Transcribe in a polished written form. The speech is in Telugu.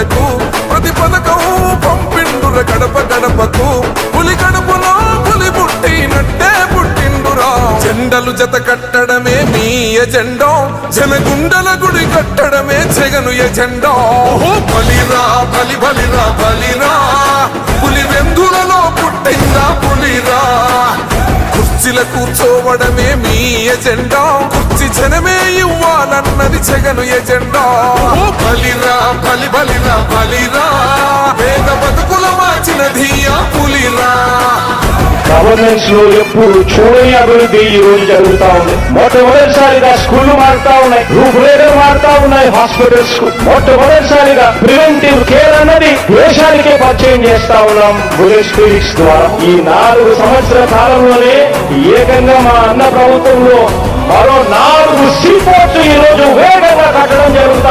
పల్లెకు ప్రతి పథకం పంపిండుర గడప గడపకు పులి గడపలో పులి పుట్టినట్టే పుట్టిండురా జెండలు జత కట్టడమే మీ ఎజెండా జనగుండల గుడి కట్టడమే జగను ఎజెండా బలిరా బలి బలిరా బలిరా పులి వెందులలో పుట్టిందా పులిరా కుర్చీల కూర్చోవడమే మీ ఎజెండా కుర్చీ జనమే ఇవ్వాలన్నది జగను ఎజెండా బలిరా బలి బలిరా బలిరా పేద బతుకుల మార్చినది ఆ పులిరా గవర్నెన్స్ లో ఎప్పుడు చూడని అభివృద్ధి ఈ రోజు జరుగుతా ఉంది. మొట్టమొదటిసారిగా స్కూళ్లు మారుతా ఉన్నాయి, రూపురేఖలు మారుతా ఉన్నాయి, హాస్పిటల్స్ మొట్టమొదటిసారిగా ప్రివెంటివ్ కేర్ అన్నది దేశానికే పరిచయం చేస్తా ఉన్నాం బుల్లెట్ క్లినిక్స్ ద్వారా. ఈ 4 సంవత్సరాల కాలంలోనే ఏకంగా మా అన్న ప్రభుత్వంలో మరో 4 సీపోర్ట్స్ ఈ రోజు వేగంగా కట్టడం జరుగుతా